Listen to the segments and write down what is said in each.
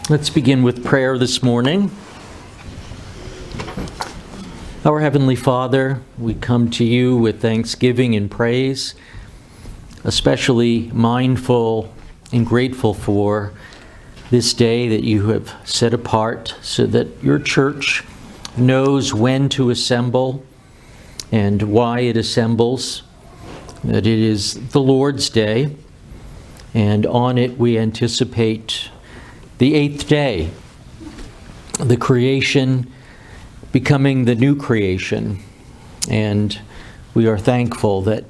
Let's begin with prayer this morning. Our Heavenly Father, we come to you with thanksgiving and praise, especially mindful and grateful for this day that you have set apart so that your church knows when to assemble and why it assembles, that it is the Lord's Day, and on it we anticipate the eighth day, the creation becoming the new creation. And we are thankful that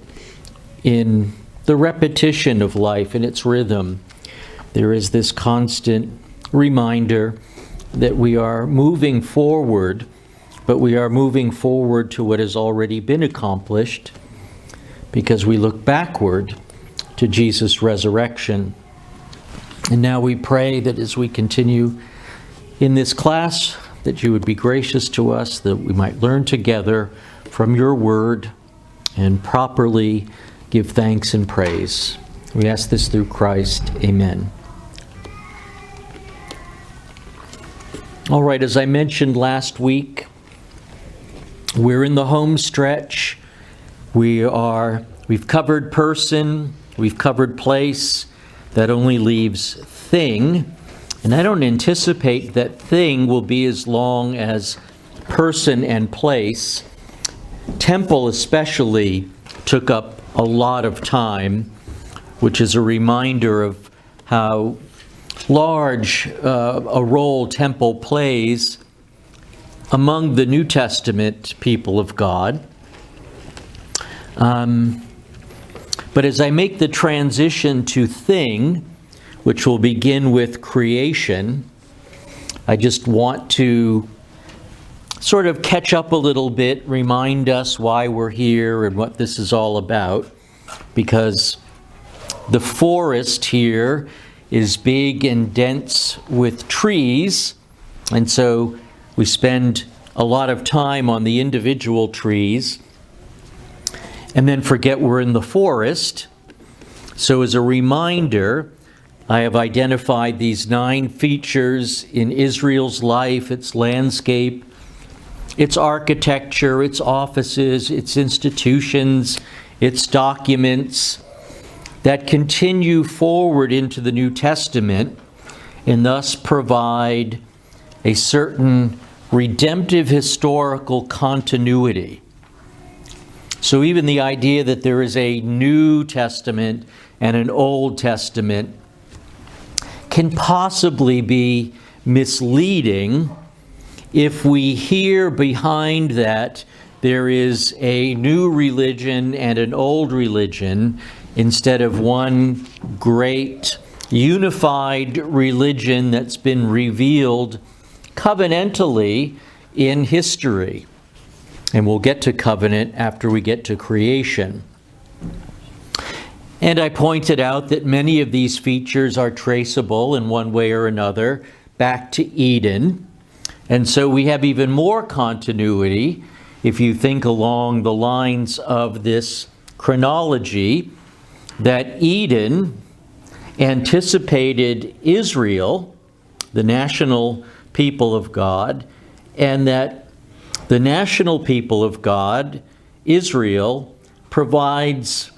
in the repetition of life and its rhythm, there is this constant reminder that we are moving forward, but we are moving forward to what has already been accomplished because we look backward to Jesus' resurrection. And now we pray that as we continue in this class, that you would be gracious to us, that we might learn together from your word and properly give thanks and praise. We ask this through Christ. Amen. All right, as I mentioned last week, we're in the home stretch. We've covered person, we've covered place. That only leaves thing, and I don't anticipate that thing will be as long as person and place. Temple especially took up a lot of time, which is a reminder of how large a role temple plays among the New Testament people of God. But as I make the transition to thing, which will begin with creation, I just want to sort of catch up a little bit, remind us why we're here and what this is all about, because the forest here is big and dense with trees, and so we spend a lot of time on the individual trees and then forget we're in the forest. So as a reminder, I have identified these 9 features in Israel's life, its landscape, its architecture, its offices, its institutions, its documents that continue forward into the New Testament and thus provide a certain redemptive historical continuity. So even the idea that there is a New Testament and an Old Testament can possibly be misleading if we hear behind that there is a new religion and an old religion instead of one great unified religion that's been revealed covenantally in history. And we'll get to covenant after we get to creation. And I pointed out that many of these features are traceable in one way or another back to Eden. And so we have even more continuity if you think along the lines of this chronology, that Eden anticipated Israel, the national people of God, and that the national people of God, Israel, provides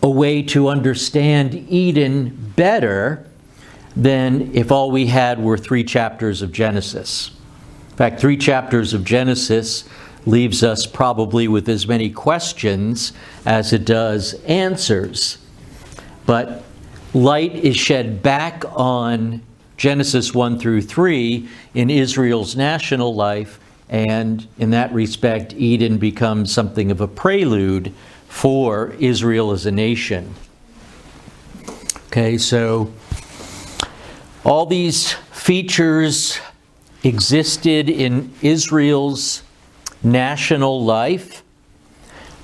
a way to understand Eden better than if all we had were 3 chapters of Genesis. In fact, 3 chapters of Genesis leaves us probably with as many questions as it does answers. But light is shed back on Genesis 1 through 3 in Israel's national life, and in that respect, Eden becomes something of a prelude for Israel as a nation. Okay, so all these features existed in Israel's national life,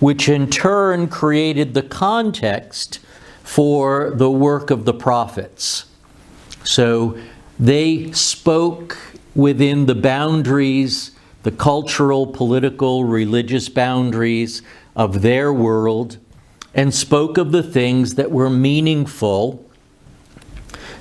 which in turn created the context for the work of the prophets. So they spoke within the boundaries, the cultural, political, religious boundaries of their world, and spoke of the things that were meaningful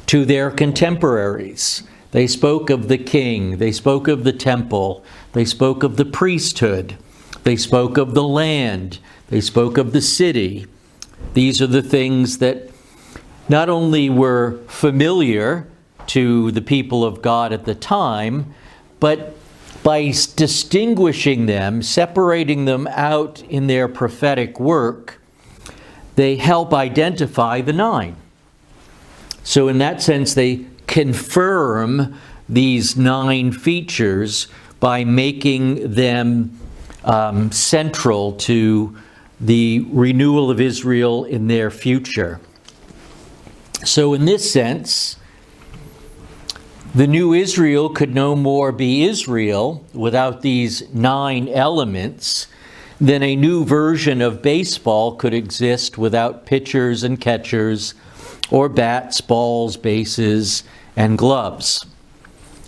to their contemporaries. They spoke of the king, they spoke of the temple, they spoke of the priesthood, they spoke of the land, they spoke of the city. These are the things that not only were familiar to the people of God at the time, but by distinguishing them, separating them out in their prophetic work, they help identify the 9. So in that sense, they confirm these 9 features by making them central to the renewal of Israel in their future. So in this sense, the new Israel could no more be Israel without these 9 elements than a new version of baseball could exist without pitchers and catchers, or bats, balls, bases, and gloves.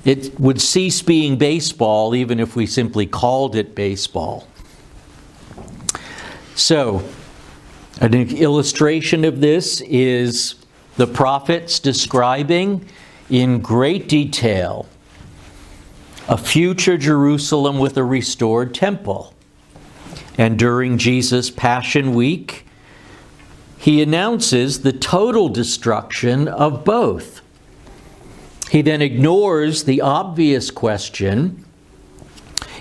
It would cease being baseball even if we simply called it baseball. So, an illustration of this is the prophets describing in great detail a future Jerusalem with a restored temple. And during Jesus' Passion Week, he announces the total destruction of both. He then ignores the obvious question,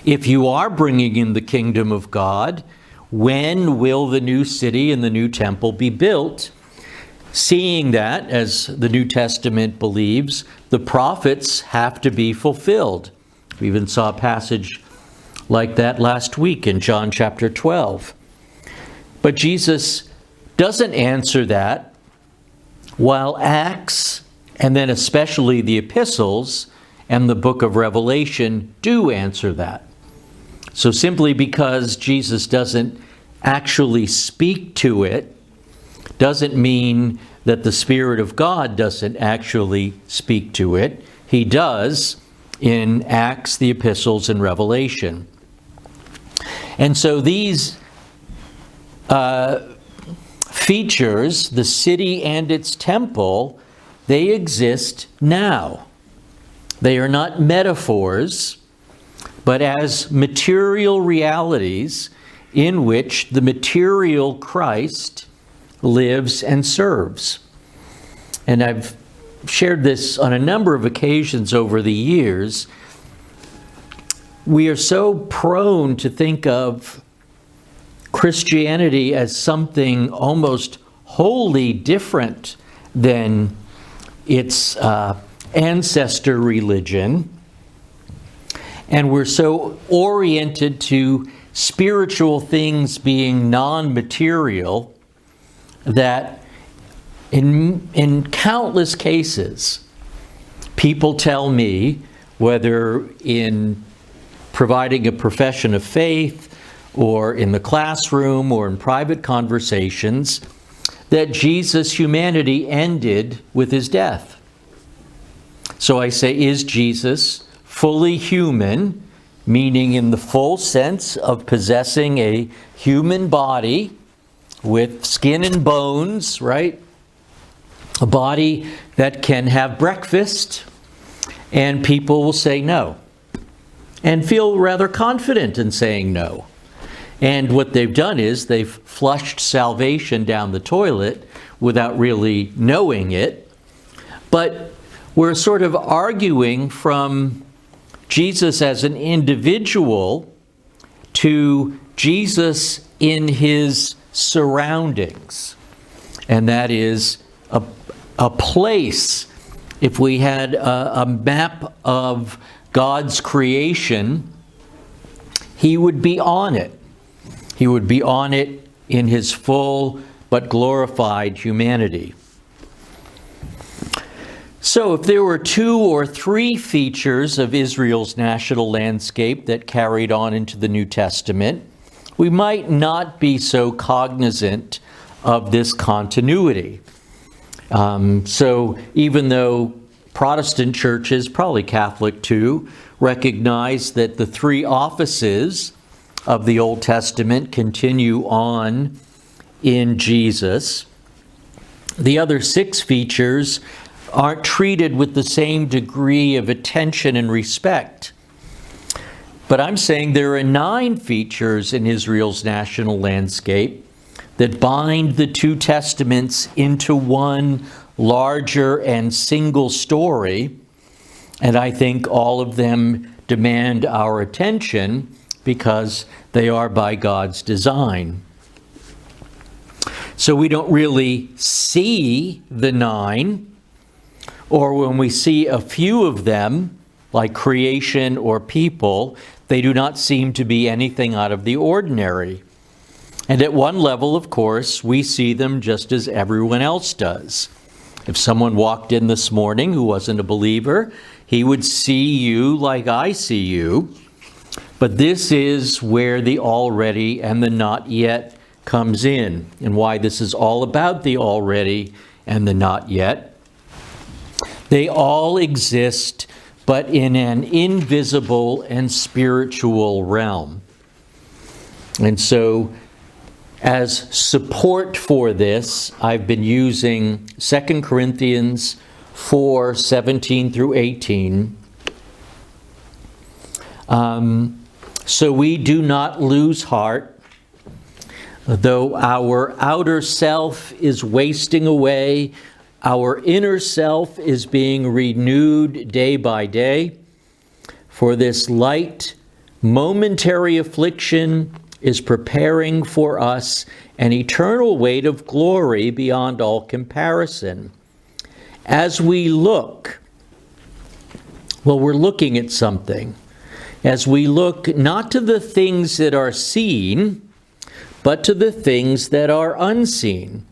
if you are bringing in the kingdom of God, when will the new city and the new temple be built? Seeing that, as the New Testament believes, the prophets have to be fulfilled. We even saw a passage like that last week in John chapter 12. But Jesus doesn't answer that, while Acts, and then especially the epistles and the book of Revelation, do answer that. So simply because Jesus doesn't actually speak to it doesn't mean that the Spirit of God doesn't actually speak to it. He does in Acts, the epistles, and Revelation. And so these features, the city and its temple, they exist now. They are not metaphors, but as material realities in which the material Christ lives and serves. And I've shared this on a number of occasions over the years. We are so prone to think of Christianity as something almost wholly different than its ancestor religion. And we're so oriented to spiritual things being non-material that in countless cases, people tell me, whether in providing a profession of faith or in the classroom or in private conversations, that Jesus' humanity ended with his death. So I say, is Jesus fully human, meaning in the full sense of possessing a human body with skin and bones, right? A body that can have breakfast, and people will say no, and feel rather confident in saying no. And what they've done is they've flushed salvation down the toilet without really knowing it. But we're sort of arguing from Jesus as an individual to Jesus in his surroundings. And that is a place. If we had a map of God's creation, he would be on it. He would be on it in his full but glorified humanity. So if there were 2 or 3 features of Israel's national landscape that carried on into the New Testament, we might not be so cognizant of this continuity. So even though Protestant churches, probably Catholic too, recognize that the 3 offices of the Old Testament continue on in Jesus, the other 6 features aren't treated with the same degree of attention and respect. But I'm saying there are 9 features in Israel's national landscape that bind the 2 testaments into one larger and single story. And I think all of them demand our attention because they are by God's design. So we don't really see the 9, or when we see a few of them, like creation or people, they do not seem to be anything out of the ordinary. And at one level, of course, we see them just as everyone else does. If someone walked in this morning who wasn't a believer, he would see you like I see you. But this is where the already and the not yet comes in, and why this is all about the already and the not yet. They all exist, but in an invisible and spiritual realm. And so, as support for this, I've been using 2 Corinthians 4:17 through 18. So we do not lose heart, though our outer self is wasting away, our inner self is being renewed day by day. For this light, momentary affliction is preparing for us an eternal weight of glory beyond all comparison. As we look, well, we're looking at something. As we look not to the things that are seen, but to the things that are unseen.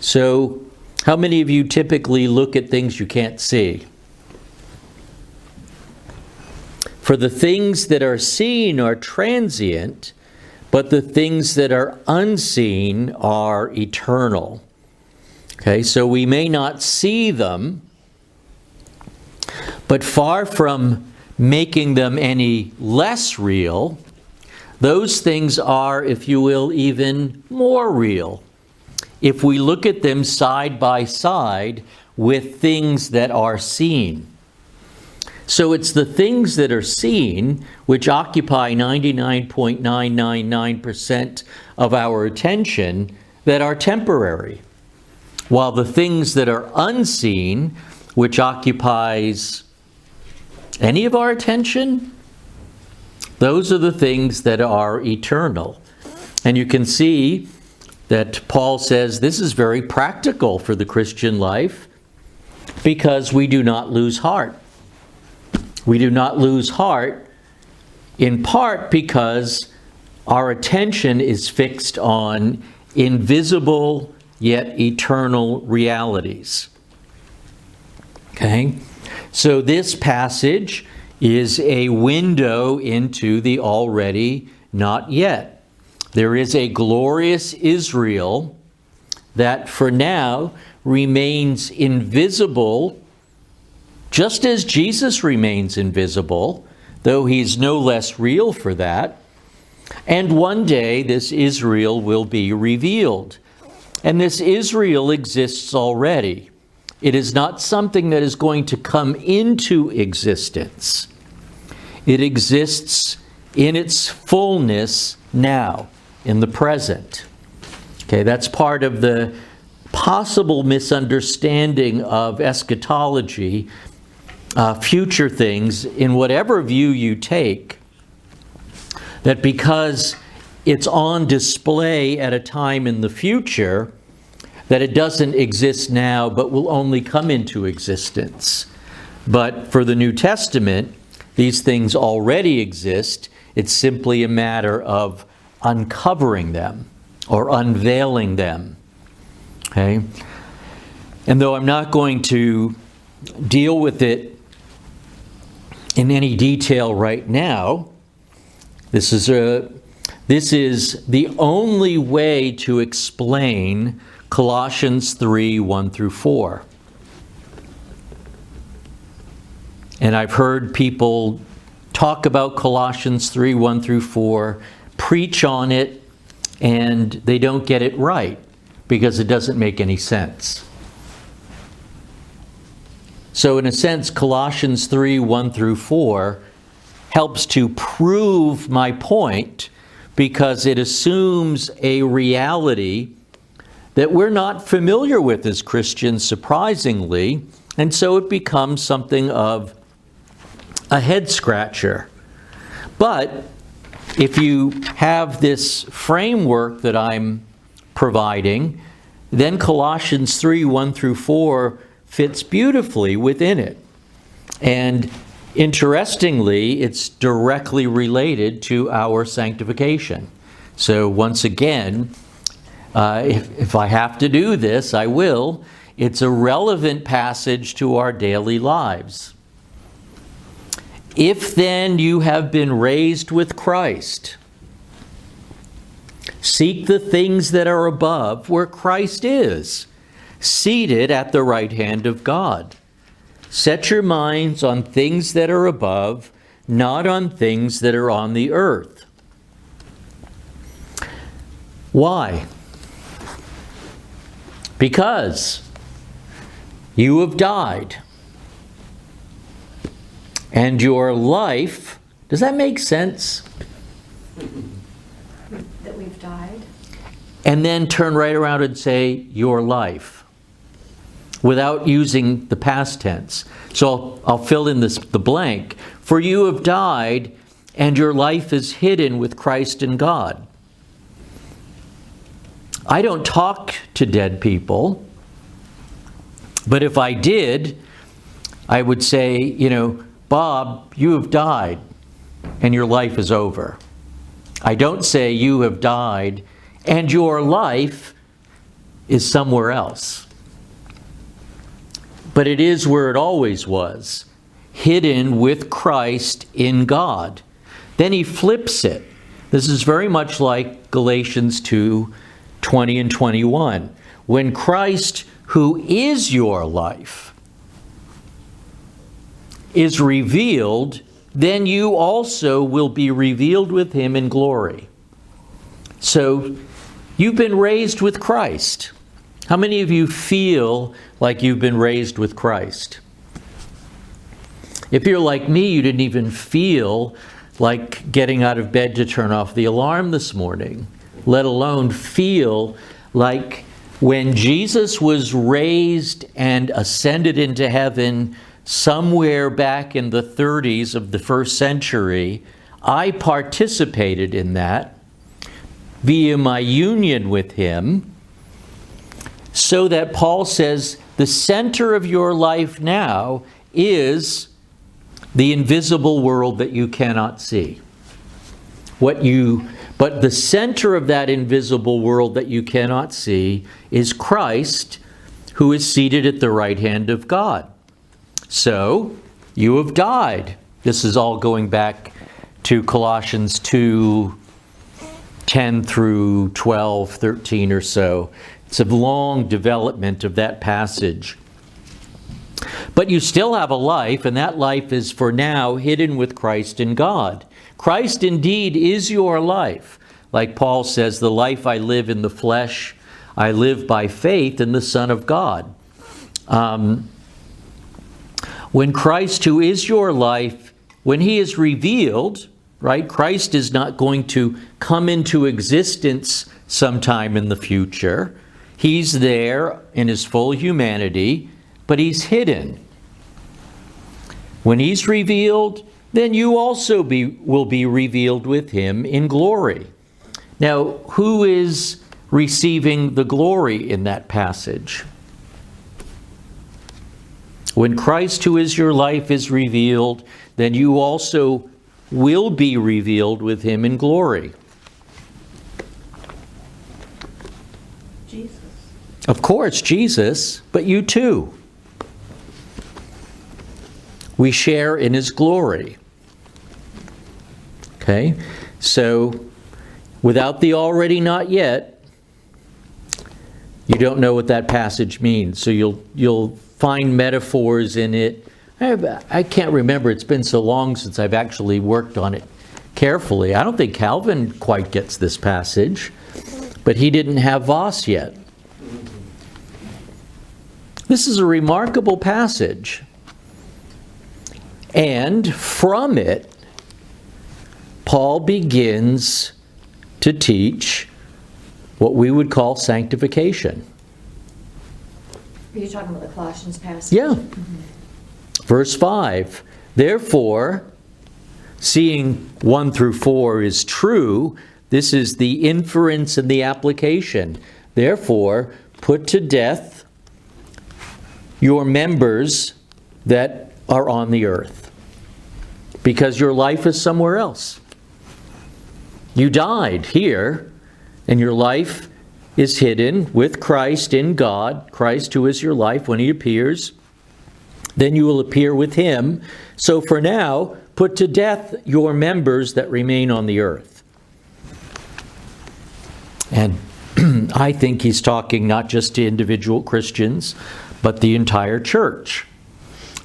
So, how many of you typically look at things you can't see? For the things that are seen are transient, but the things that are unseen are eternal. Okay, so we may not see them, but far from making them any less real, those things are, if you will, even more real if we look at them side by side with things that are seen. So it's the things that are seen which occupy 99.999% of our attention that are temporary, while the things that are unseen, which occupies any of our attention, those are the things that are eternal. And you can see that Paul says this is very practical for the Christian life because we do not lose heart. We do not lose heart in part because our attention is fixed on invisible yet eternal realities. Okay? So this passage is a window into the already not yet. There is a glorious Israel that for now remains invisible, just as Jesus remains invisible, though he's no less real for that. And one day this Israel will be revealed. And this Israel exists already. It is not something that is going to come into existence. It exists in its fullness now, in the present. Okay, that's part of the possible misunderstanding of eschatology, future things, in whatever view you take, that because it's on display at a time in the future, that it doesn't exist now, but will only come into existence. But for the New Testament, these things already exist. It's simply a matter of uncovering them or unveiling them. Okay? And though I'm not going to deal with it in any detail right now, this is the only way to explain Colossians 3, 1 through 4. And I've heard people talk about Colossians 3, 1 through 4, preach on it, and they don't get it right because it doesn't make any sense. So in a sense, Colossians 3, 1 through 4 helps to prove my point, because it assumes a reality that we're not familiar with as Christians, surprisingly, and so it becomes something of a head scratcher. But if you have this framework that I'm providing, then Colossians 3, 1 through 4 fits beautifully within it. And interestingly, it's directly related to our sanctification. So once again, if I have to do this, I will. It's a relevant passage to our daily lives. If then you have been raised with Christ, seek the things that are above, where Christ is, seated at the right hand of God. Set your minds on things that are above, not on things that are on the earth. Why? Because you have died, and your life, does that make sense? That we've died? And then turn right around and say, your life, without using the past tense. So I'll fill in the blank. For you have died, and your life is hidden with Christ in God. I don't talk to dead people, but if I did, I would say, Bob, you have died, and your life is over. I don't say you have died, and your life is somewhere else. But it is where it always was, hidden with Christ in God. Then he flips it. This is very much like Galatians 2, 20 and 21. When Christ, who is your life, is revealed, then you also will be revealed with him in glory. So you've been raised with Christ. How many of you feel like you've been raised with Christ? If you're like me, you didn't even feel like getting out of bed to turn off the alarm this morning, let alone feel like when Jesus was raised and ascended into heaven somewhere back in the 30s of the first century, I participated in that via my union with him, so that Paul says the center of your life now is the invisible world that you cannot see. But the center of that invisible world that you cannot see is Christ, who is seated at the right hand of God. So, you have died. This is all going back to Colossians 2, 10 through 12, 13 or so. It's a long development of that passage. But you still have a life, and that life is for now hidden with Christ in God. Christ indeed is your life. Like Paul says, the life I live in the flesh, I live by faith in the Son of God. When Christ, who is your life, when he is revealed, right? Christ is not going to come into existence sometime in the future. He's there in his full humanity, but he's hidden. When he's revealed, then you also will be revealed with him in glory. Now, who is receiving the glory in that passage? When Christ, who is your life, is revealed, then you also will be revealed with him in glory. Jesus. Of course, Jesus, but you too. We share in his glory. Okay? So, without the already not yet, you don't know what that passage means. So you'll find metaphors in it. I can't remember. It's been so long since I've actually worked on it carefully. I don't think Calvin quite gets this passage, but he didn't have Voss yet. This is a remarkable passage. And from it, Paul begins to teach what we would call sanctification. Are you talking about the Colossians passage? Yeah. Verse 5, therefore, seeing 1 through 4 is true, this is the inference and the application. Therefore, put to death your members that are on the earth, because your life is somewhere else. You died here, and your life is hidden with Christ in God, Christ who is your life when he appears. Then you will appear with him. So for now, put to death your members that remain on the earth. And I think he's talking not just to individual Christians, but the entire church.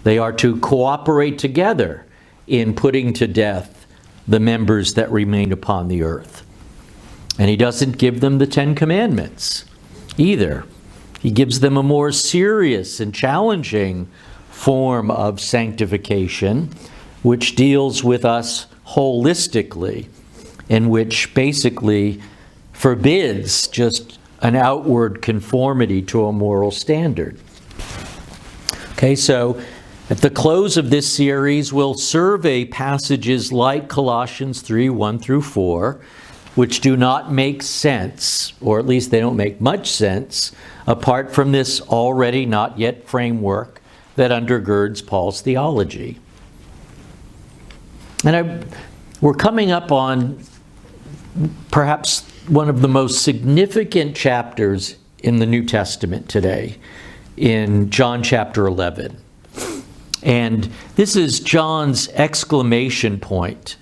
They are to cooperate together in putting to death the members that remain upon the earth. And he doesn't give them the 10 Commandments either. He gives them a more serious and challenging form of sanctification, which deals with us holistically, and which basically forbids just an outward conformity to a moral standard. Okay, so at the close of this series, we'll survey passages like Colossians 3, 1 through 4, which do not make sense, or at least they don't make much sense, apart from this already not yet framework that undergirds Paul's theology. And we're coming up on perhaps one of the most significant chapters in the New Testament today, in John chapter 11. And this is John's exclamation point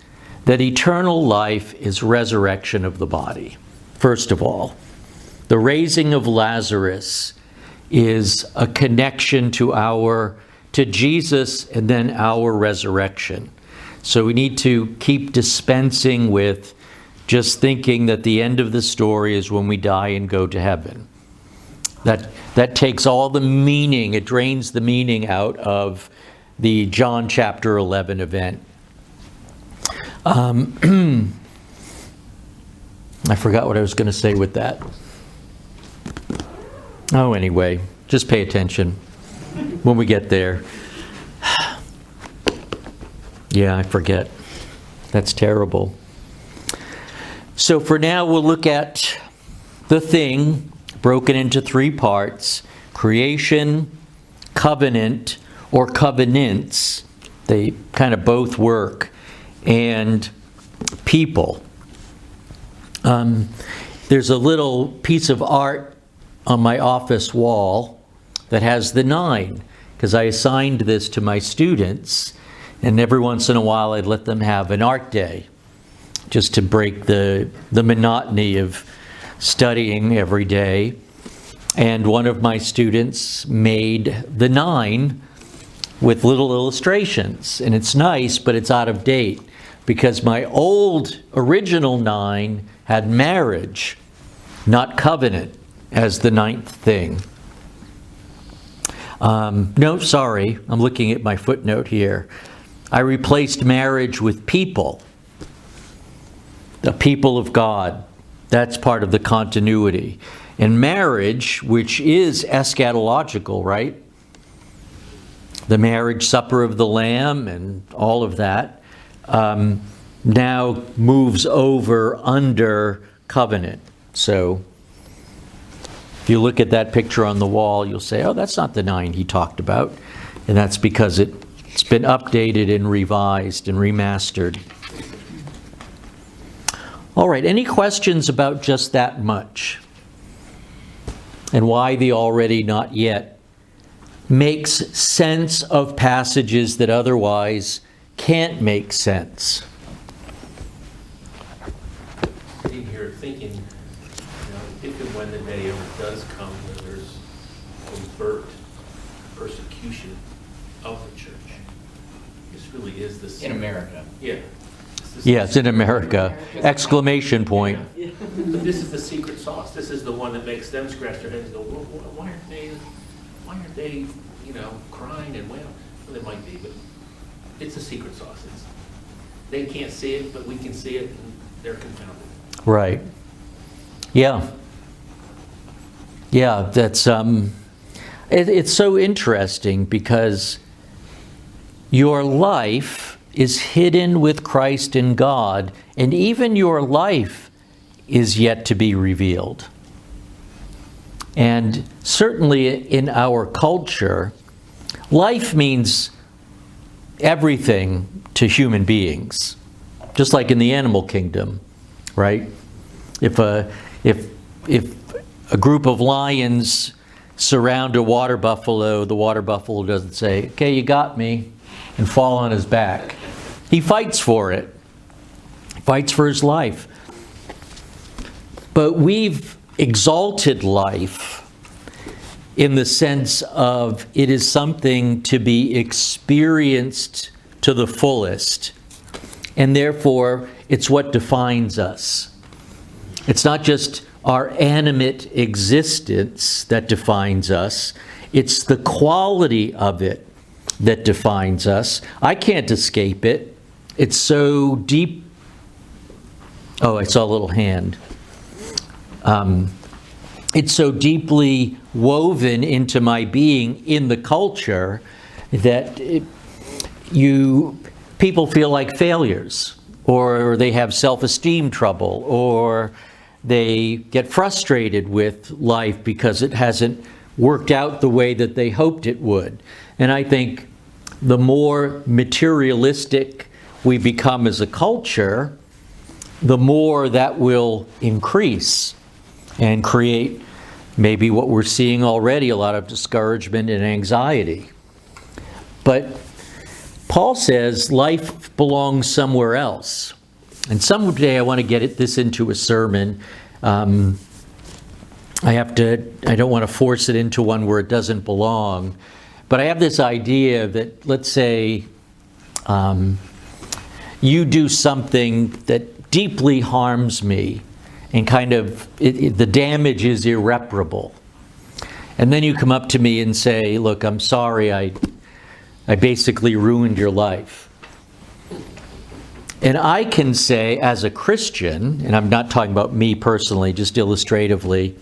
that eternal life is resurrection of the body. First of all, the raising of Lazarus is a connection to Jesus and then our resurrection. So we need to keep dispensing with just thinking that the end of the story is when we die and go to heaven. That takes all the meaning, it drains the meaning out of the John chapter 11 event. I forgot what I was going to say with that. Oh, anyway, just pay attention when we get there. Yeah, I forget. That's terrible. So for now, we'll look at the thing broken into 3 parts: creation, covenant, or covenants. They kind of both work. And people. There's a little piece of art on my office wall that has the 9, because I assigned this to my students, and every once in a while I'd let them have an art day, just to break the monotony of studying every day. And one of my students made the 9 with little illustrations, and it's nice, but it's out of date, because my old original 9 had marriage, not covenant, as the 9th thing. No, sorry, I'm looking at my footnote here. I replaced marriage with people, the people of God. That's part of the continuity. And marriage, which is eschatological, right? The marriage supper of the Lamb and all of that, now moves over under covenant. So if you look at that picture on the wall, you'll say, oh, that's not the 9 he talked about. And that's because it's been updated and revised and remastered. All right, any questions about just that much? And why the already not yet makes sense of passages that otherwise can't make sense? Sitting here thinking, if and when the day ever does come where there's overt persecution of the church, this really is the In America. Yeah. Yeah, it's in America. Exclamation point. Yeah. But this is the secret sauce. This is the one that makes them scratch their heads and go, well, why aren't they, crying and wailing? Well, they might be, but it's a secret sauce. They can't see it, but we can see it, and they're confounded. Right. Yeah. Yeah, that's it's so interesting because your life is hidden with Christ in God, and even your life is yet to be revealed. And certainly in our culture, life means everything to human beings, just like in the animal kingdom, right? If a group of lions surround a water buffalo, the water buffalo doesn't say, "Okay, you got me," and fall on his back. He fights for it. He fights for his life. But we've exalted life in the sense of it is something to be experienced to the fullest. And therefore, it's what defines us. It's not just our animate existence that defines us. It's the quality of it that defines us. I can't escape it. It's so deep. Oh, I saw a little hand. It's so deeply woven into my being in the culture that people feel like failures, or they have self-esteem trouble, or they get frustrated with life because it hasn't worked out the way that they hoped it would. And I think the more materialistic we become as a culture, the more that will increase and create maybe what we're seeing already, a lot of discouragement and anxiety. But Paul says life belongs somewhere else. And someday I want to get this into a sermon. I don't want to force it into one where it doesn't belong. But I have this idea that, let's say, you do something that deeply harms me, and kind of the damage is irreparable. And then you come up to me and say, "Look, I'm sorry, I basically ruined your life." And I can say, as a Christian, and I'm not talking about me personally, just illustratively,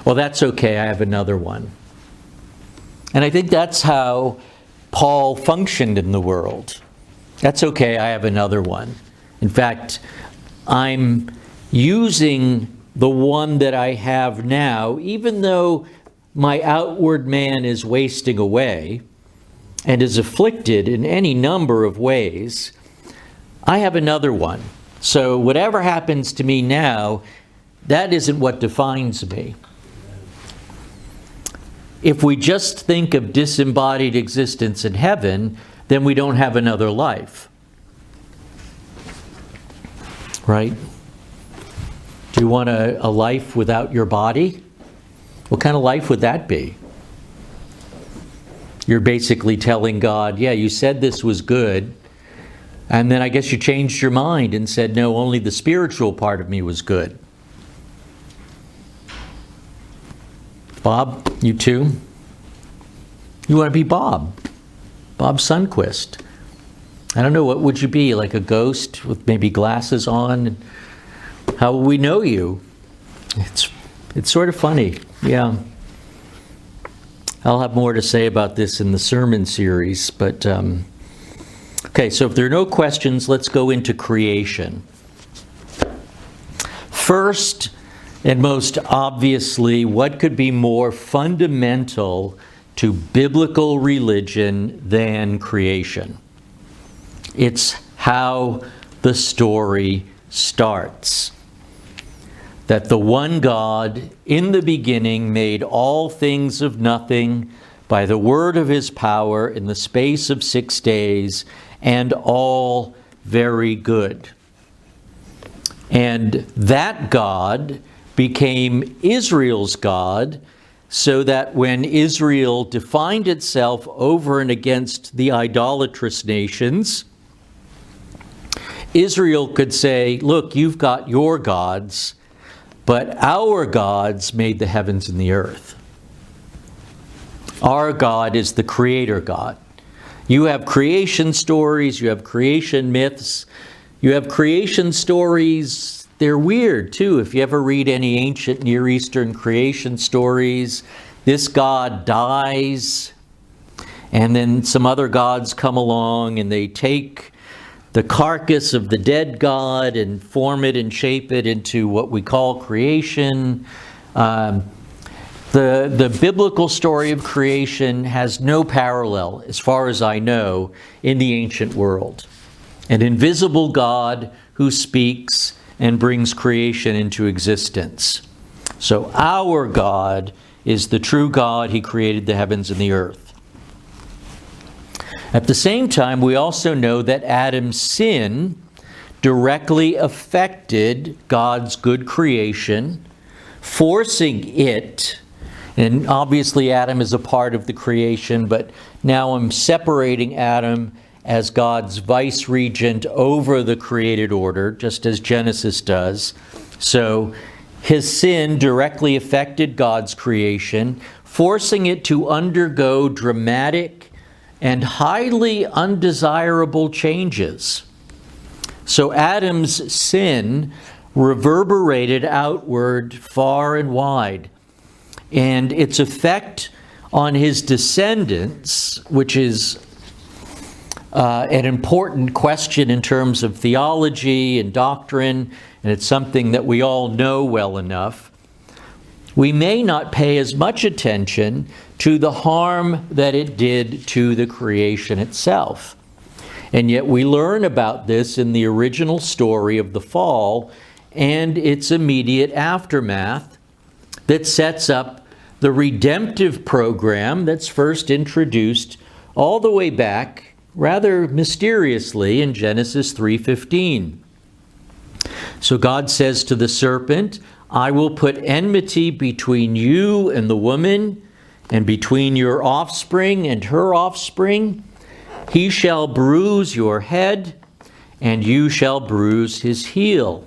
"Well, that's okay, I have another one." And I think that's how Paul functioned in the world. That's okay, I have another one. In fact, I'm using the one that I have now, even though my outward man is wasting away and is afflicted in any number of ways, I have another one. So whatever happens to me now, that isn't what defines me. If we just think of disembodied existence in heaven, then we don't have another life. Right? Do you want a life without your body? What kind of life would that be? You're basically telling God, "Yeah, you said this was good, and then I guess you changed your mind and said, no, only the spiritual part of me was good." Bob, you too? You want to be Bob Sundquist. I don't know, what would you be, like a ghost with maybe glasses on? How will we know you? It's sort of funny, yeah. I'll have more to say about this in the sermon series, but okay, so if there are no questions, let's go into creation. First, and most obviously, what could be more fundamental to biblical religion than creation? It's how the story starts. That the one God in the beginning made all things of nothing by the word of his power in the space of 6 days, and all very good. And that God became Israel's God, so that when Israel defined itself over and against the idolatrous nations, Israel could say, "Look, you've got your gods, but our gods made the heavens and the earth. Our God is the creator God. You have creation stories, you have creation myths, you have creation stories. They're weird too. If you ever read any ancient Near Eastern creation stories, this God dies, and then some other gods come along and they take the carcass of the dead God and form it and shape it into what we call creation. The biblical story of creation has no parallel, as far as I know, in the ancient world. An invisible God who speaks and brings creation into existence. So our God is the true God. He created the heavens and the earth. At the same time, we also know that Adam's sin directly affected God's good creation, forcing it, and obviously Adam is a part of the creation, but now I'm separating Adam as God's vice-regent over the created order, just as Genesis does. So his sin directly affected God's creation, forcing it to undergo dramatic and highly undesirable changes. So Adam's sin reverberated outward far and wide, and its effect on his descendants, which is an important question in terms of theology and doctrine, and it's something that we all know well enough, we may not pay as much attention to the harm that it did to the creation itself. And yet we learn about this in the original story of the fall and its immediate aftermath that sets up the redemptive program that's first introduced all the way back, rather mysteriously, in Genesis 3:15. So God says to the serpent, I will put enmity between you and the woman, and between your offspring and her offspring. He shall bruise your head, and you shall bruise his heel.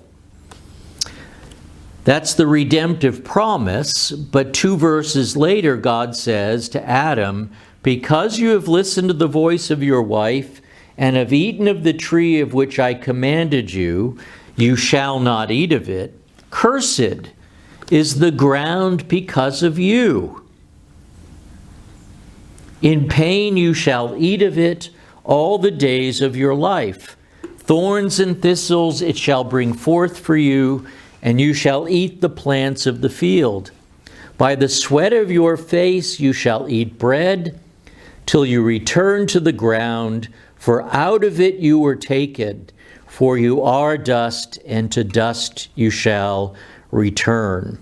That's the redemptive promise, but 2 verses later, God says to Adam, because you have listened to the voice of your wife, and have eaten of the tree of which I commanded you, you shall not eat of it. Cursed is the ground because of you. In pain you shall eat of it all the days of your life. Thorns and thistles it shall bring forth for you, and you shall eat the plants of the field. By the sweat of your face you shall eat bread, till you return to the ground, for out of it you were taken. For you are dust, and to dust you shall return.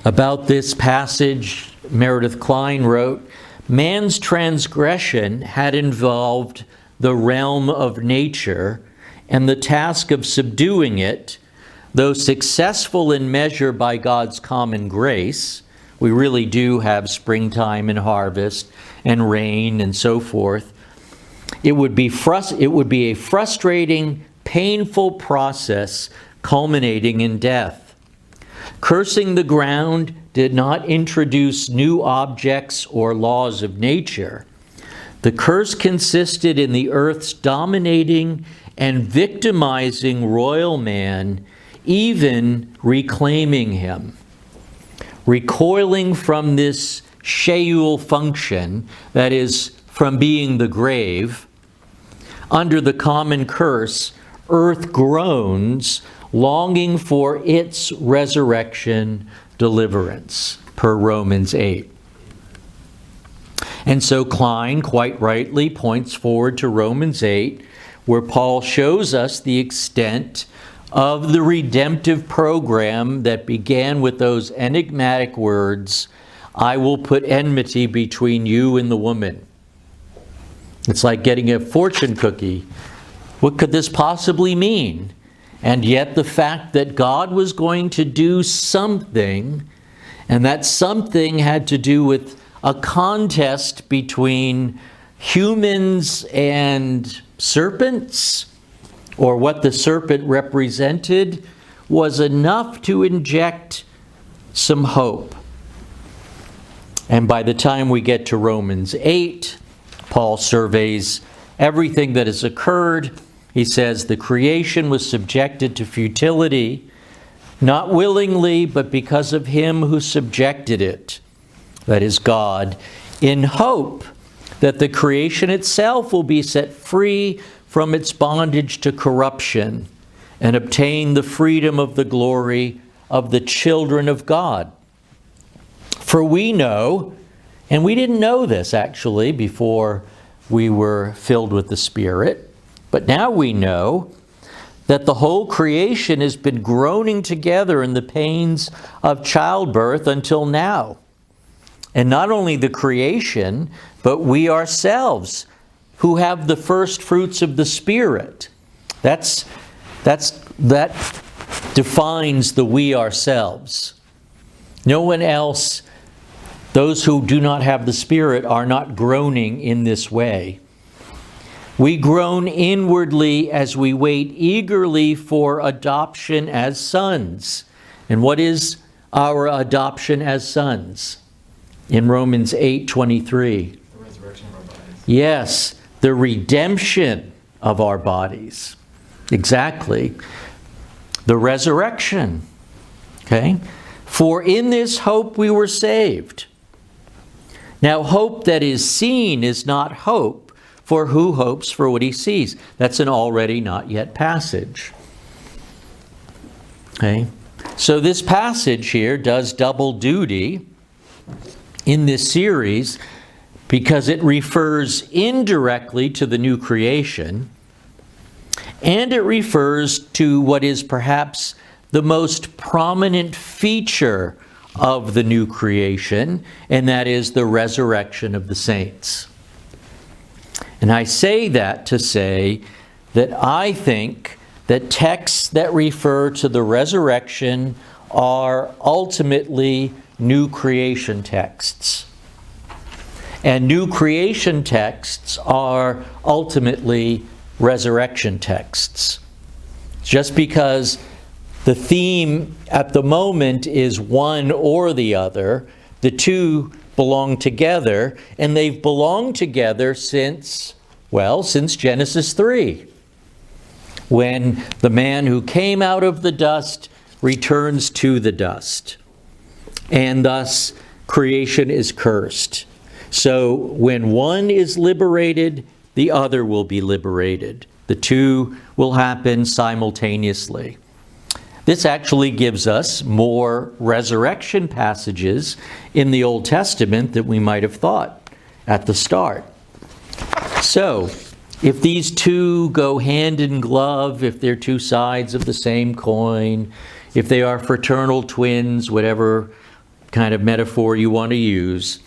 About this passage, Meredith Kline wrote, man's transgression had involved the realm of nature, and the task of subduing it, though successful in measure by God's common grace, we really do have springtime and harvest and rain and so forth, it would be a frustrating, painful process culminating in death. Cursing the ground did not introduce new objects or laws of nature. The curse consisted in the earth's dominating and victimizing royal man, even reclaiming him. Recoiling from this Sheol function, that is, from being the grave, under the common curse, earth groans, longing for its resurrection deliverance, per Romans 8. And so Kline, quite rightly, points forward to Romans 8, where Paul shows us the extent of the redemptive program that began with those enigmatic words, I will put enmity between you and the woman. It's like getting a fortune cookie. What could this possibly mean? And yet the fact that God was going to do something, and that something had to do with a contest between humans and serpents, or what the serpent represented, was enough to inject some hope. And by the time we get to Romans 8, Paul surveys everything that has occurred. He says the creation was subjected to futility, not willingly, but because of him who subjected it, that is God, in hope that the creation itself will be set free from its bondage to corruption and obtain the freedom of the glory of the children of God. For we know, and we didn't know this actually before we were filled with the Spirit, but now we know that the whole creation has been groaning together in the pains of childbirth until now. And not only the creation, but we ourselves who have the first fruits of the Spirit. That defines the we ourselves. No one else, those who do not have the Spirit, are not groaning in this way. We groan inwardly as we wait eagerly for adoption as sons. And what is our adoption as sons? In Romans 8:23. The resurrection of our bodies. Yes, the redemption of our bodies. Exactly. The resurrection. Okay? For in this hope we were saved. Now, hope that is seen is not hope, for who hopes for what he sees? That's an already not yet passage. Okay? So this passage here does double duty in this series because it refers indirectly to the new creation, and it refers to what is perhaps the most prominent feature of the new creation, and that is the resurrection of the saints. And I say that to say that I think that texts that refer to the resurrection are ultimately new creation texts. And new creation texts are ultimately resurrection texts. Just because the theme at the moment is one or the other, the two belong together, and they've belonged together since Genesis 3, when the man who came out of the dust returns to the dust, and thus creation is cursed. So when one is liberated, the other will be liberated. The two will happen simultaneously. This actually gives us more resurrection passages in the Old Testament than we might have thought at the start. So, if these two go hand in glove, if they're two sides of the same coin, if they are fraternal twins, whatever kind of metaphor you want to use,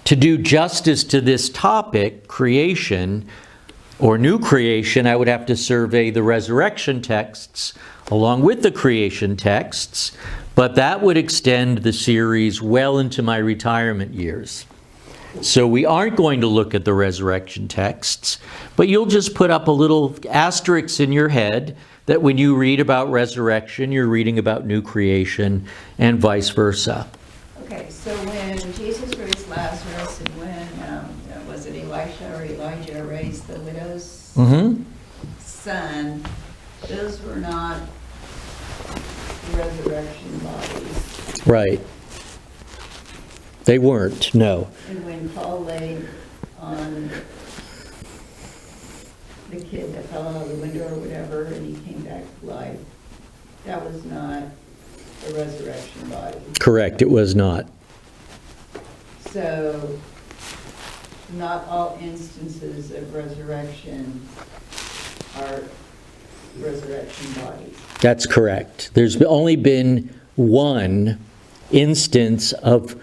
to do justice to this topic, creation or new creation, I would have to survey the resurrection texts along with the creation texts, but that would extend the series well into my retirement years. So we aren't going to look at the resurrection texts, but you'll just put up a little asterisk in your head that when you read about resurrection, you're reading about new creation and vice versa. Okay, so when Jesus raised Lazarus and when, was it Elisha or Elijah raised the widow's son, those were not resurrection bodies. Right. They weren't, no. And when Paul laid on the kid that fell out of the window or whatever, and he came back to life, that was not a resurrection body. Correct, it was not. So, not all instances of resurrection are resurrection bodies. That's correct. There's only been one instance of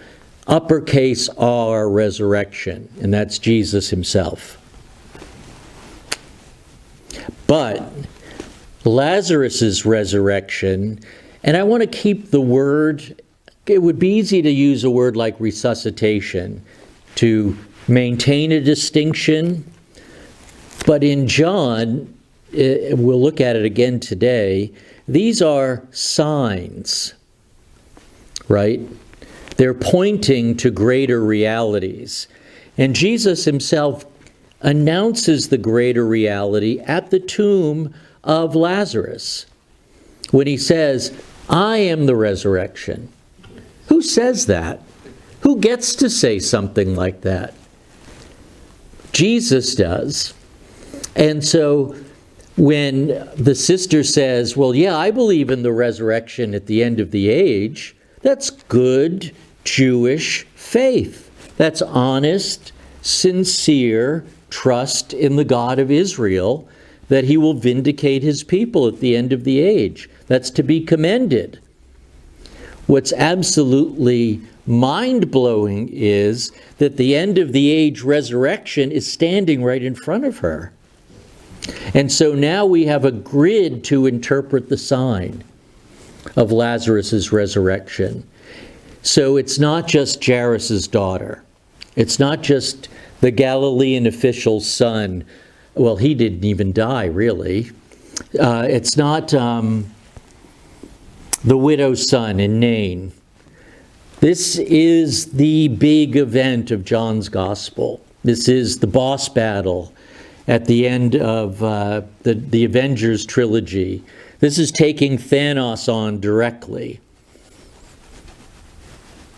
uppercase R resurrection, and that's Jesus himself. But Lazarus's resurrection, and I want to keep the word, it would be easy to use a word like resuscitation to maintain a distinction, but in John, we'll look at it again today, these are signs, right? They're pointing to greater realities. And Jesus himself announces the greater reality at the tomb of Lazarus when he says, I am the resurrection. Who says that? Who gets to say something like that? Jesus does. And so when the sister says, well, yeah, I believe in the resurrection at the end of the age, that's good Jewish faith. That's honest, sincere trust in the God of Israel that he will vindicate his people at the end of the age. That's to be commended. What's absolutely mind-blowing is that the end of the age resurrection is standing right in front of her. And so now we have a grid to interpret the sign of Lazarus' resurrection. So it's not just Jairus' daughter. It's not just the Galilean official's son. Well, he didn't even die, really. It's not the widow's son in Nain. This is the big event of John's Gospel. This is the boss battle at the end of the Avengers trilogy. This is taking Thanos on directly.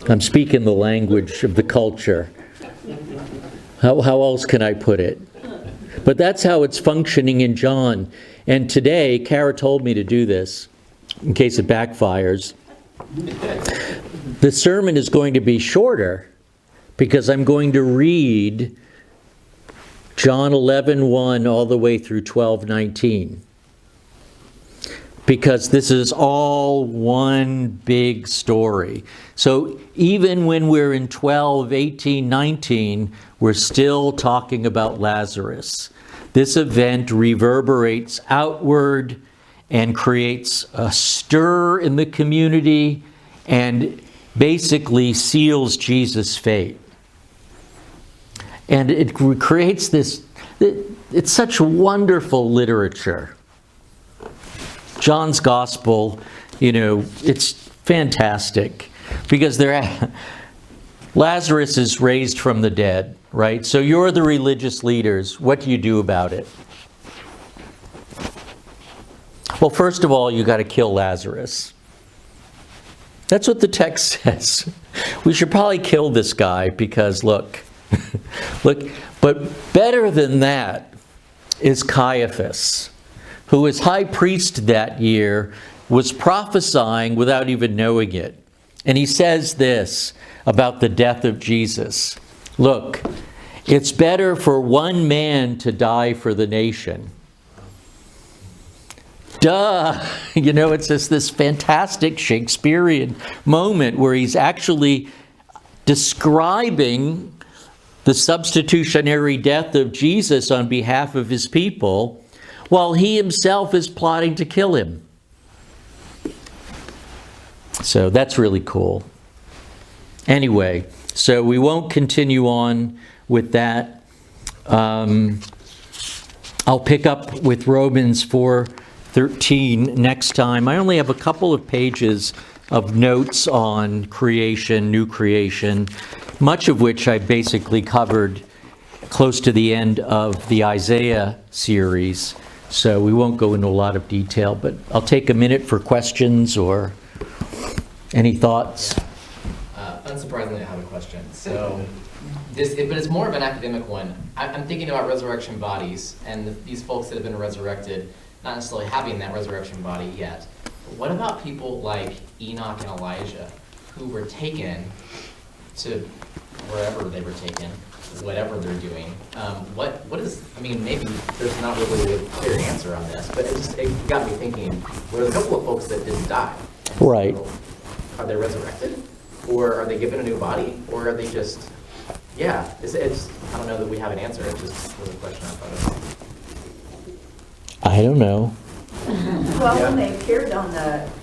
I'm speaking the language of the culture. How else can I put it? But that's how it's functioning in John. And today, Kara told me to do this, in case it backfires. The sermon is going to be shorter, because I'm going to read John 11:1 all the way through 12:19. Because this is all one big story. So even when we're in 12, 18, 19, we're still talking about Lazarus. This event reverberates outward and creates a stir in the community and basically seals Jesus' fate. And it creates this, it's such wonderful literature. John's Gospel, it's fantastic because Lazarus is raised from the dead, right? So you're the religious leaders. What do you do about it? Well, first of all, you got to kill Lazarus. That's what the text says. We should probably kill this guy because look, but better than that is Caiaphas, who as high priest that year was prophesying without even knowing it. And he says this about the death of Jesus. Look, it's better for one man to die for the nation. Duh! It's just this fantastic Shakespearean moment where he's actually describing the substitutionary death of Jesus on behalf of his people, while he himself is plotting to kill him. So that's really cool. Anyway, so we won't continue on with that. I'll pick up with Romans 4:13 next time. I only have a couple of pages of notes on creation, new creation, much of which I basically covered close to the end of the Isaiah series. So we won't go into a lot of detail, but I'll take a minute for questions or any thoughts. Unsurprisingly, I have a question. So, but it's more of an academic one. I'm thinking about resurrection bodies and these folks that have been resurrected, not necessarily having that resurrection body yet. But what about people like Enoch and Elijah, who were taken to wherever they were taken, whatever they're doing? What is, maybe there's not really a clear answer on this, but it got me thinking, well, there's a couple of folks that didn't die. Right. So, are they resurrected? Or are they given a new body? Or are they just, it's I don't know that we have an answer. It just was a question I thought of. I don't know. Well, when they appeared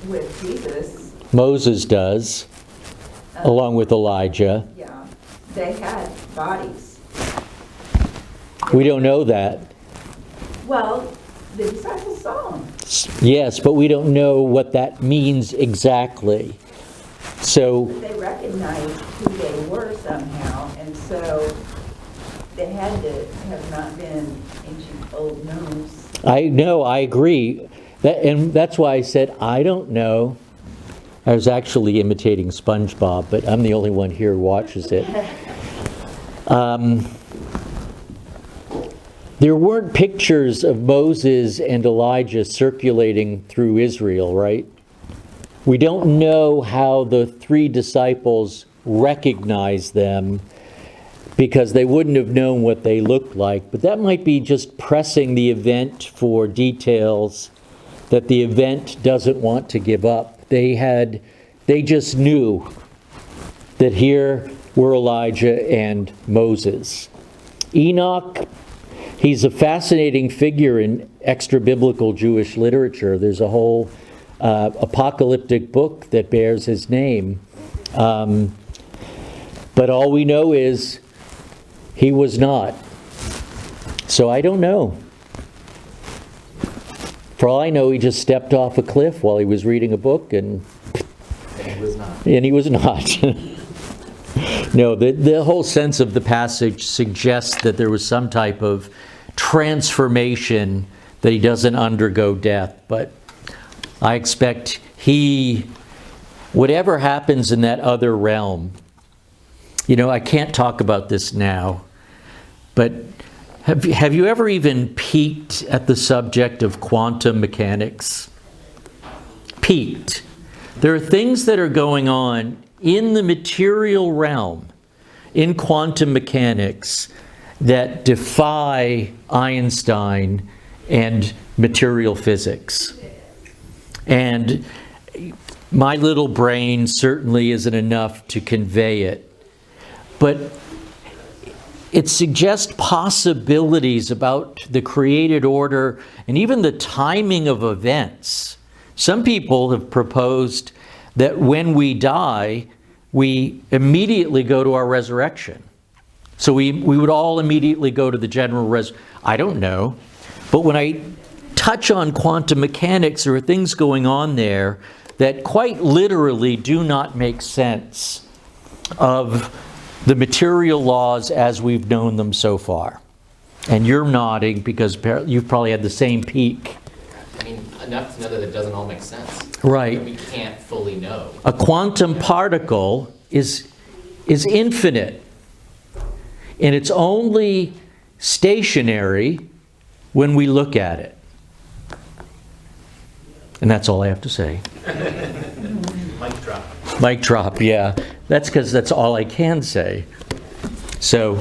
with Jesus, Moses does, along with Elijah. yeah, they had bodies. We don't know that. Well, the disciples saw them. Yes, but we don't know what that means exactly. So, They recognized who they were somehow, and so they had to have not been ancient old gnomes. I know, I agree. And that's why I said, I don't know. I was actually imitating SpongeBob, but I'm the only one here who watches it. There weren't pictures of Moses and Elijah circulating through Israel, right? We don't know how the three disciples recognized them because they wouldn't have known what they looked like. But that might be just pressing the event for details that the event doesn't want to give up. They just knew that here were Elijah and Moses. Enoch, he's a fascinating figure in extra-biblical Jewish literature. There's a whole apocalyptic book that bears his name. But all we know is he was not. So I don't know. For all I know, he just stepped off a cliff while he was reading a book, and he was not. And he was not. No, the whole sense of the passage suggests that there was some type of transformation, that he doesn't undergo death. But I expect whatever happens in that other realm, I can't talk about this now, but have you ever even peeked at the subject of quantum mechanics? Peeked. There are things that are going on in the material realm, in quantum mechanics, that defy Einstein and material physics. And my little brain certainly isn't enough to convey it. But it suggests possibilities about the created order and even the timing of events. Some people have proposed that when we die, we immediately go to our resurrection. So we would all immediately go to the general resurrection. I don't know. But when I touch on quantum mechanics, there are things going on there that quite literally do not make sense of the material laws as we've known them so far. And you're nodding because you've probably had the same peak. I mean, enough to know that it doesn't all make sense. Right. That we can't fully know. A quantum particle is infinite. And it's only stationary when we look at it. And that's all I have to say. Mic drop. Mic drop, yeah. That's because that's all I can say. So